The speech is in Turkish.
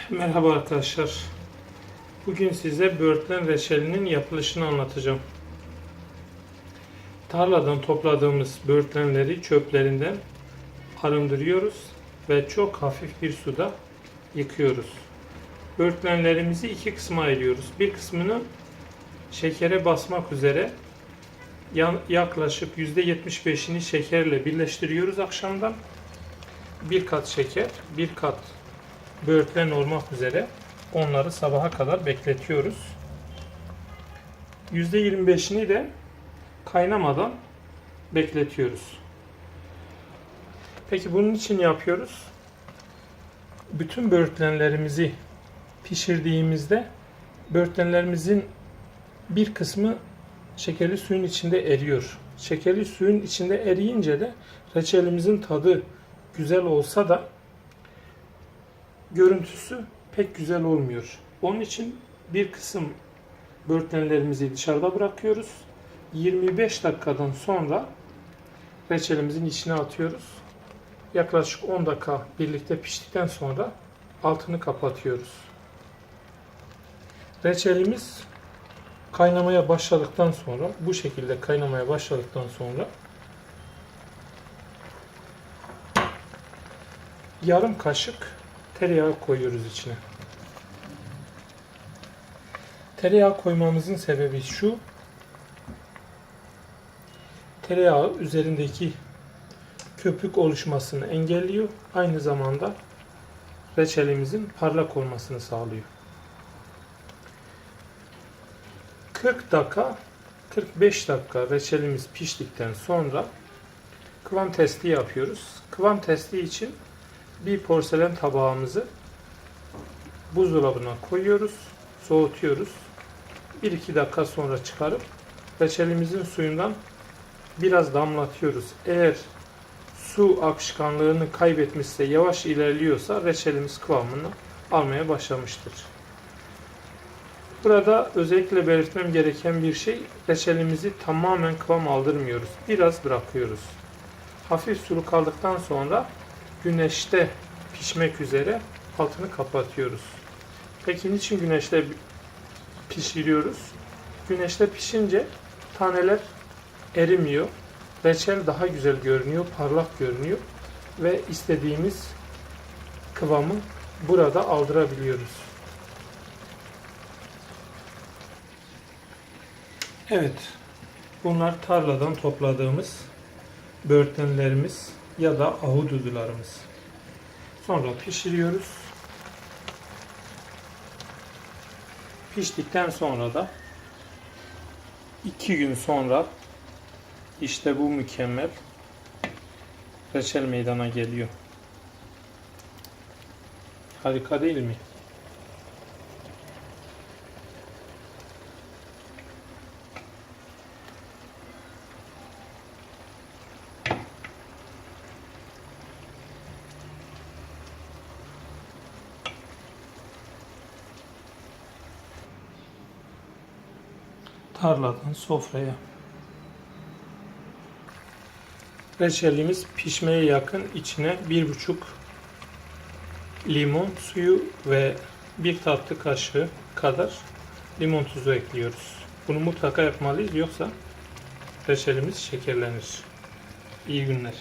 Merhaba arkadaşlar. Bugün size böğürtlen reçelinin yapılışını anlatacağım. Tarladan topladığımız böğürtlenleri çöplerinden arındırıyoruz ve çok hafif bir suda yıkıyoruz. Böğürtlenlerimizi iki kısma ayırıyoruz. Bir kısmını şekere basmak üzere yaklaşık %75'ini şekerle birleştiriyoruz akşamdan. Bir kat şeker, bir kat böğürtlen olmak üzere onları sabaha kadar bekletiyoruz. %25'ini de kaynamadan bekletiyoruz. Peki bunun için yapıyoruz. Bütün böğürtlenlerimizi pişirdiğimizde böğürtlenlerimizin bir kısmı şekerli suyun içinde eriyor. Şekerli suyun içinde eriyince de reçelimizin tadı güzel olsa da görüntüsü pek güzel olmuyor. Onun için bir kısım böğürtlenlerimizi dışarıda bırakıyoruz. 25 dakikadan sonra reçelimizin içine atıyoruz. Yaklaşık 10 dakika birlikte piştikten sonra altını kapatıyoruz. Reçelimiz kaynamaya başladıktan sonra, bu şekilde kaynamaya başladıktan sonra yarım kaşık tereyağı koyuyoruz içine. Tereyağı koymamızın sebebi şu: tereyağı üzerindeki köpük oluşmasını engelliyor. Aynı zamanda reçelimizin parlak olmasını sağlıyor. 40 dakika, 45 dakika reçelimiz piştikten sonra kıvam testi yapıyoruz. Kıvam testi için bir porselen tabağımızı buzdolabına koyuyoruz, soğutuyoruz. 1-2 dakika sonra çıkarıp reçelimizin suyundan biraz damlatıyoruz. Eğer su akışkanlığını kaybetmişse, yavaş ilerliyorsa reçelimiz kıvamını almaya başlamıştır. Burada özellikle belirtmem gereken bir şey, reçelimizi tamamen kıvam aldırmıyoruz. Biraz bırakıyoruz. Hafif sulu kaldıktan sonra güneşte pişmek üzere altını kapatıyoruz. Peki niçin güneşte pişiriyoruz? Güneşte pişince taneler erimiyor. Reçel daha güzel görünüyor, parlak görünüyor ve istediğimiz kıvamı burada aldırabiliyoruz. Evet, bunlar tarladan topladığımız böğürtlenlerimiz ya da ahududularımız. Sonra pişiriyoruz. Piştikten sonra da 2 gün sonra işte bu mükemmel reçel meydana geliyor. Harika değil mi? Tarladan sofraya. Reçelimiz pişmeye yakın, içine 1,5 limon suyu ve 1 tatlı kaşığı kadar limon tuzu ekliyoruz. Bunu mutlaka yapmalıyız, yoksa reçelimiz şekerlenir. İyi günler.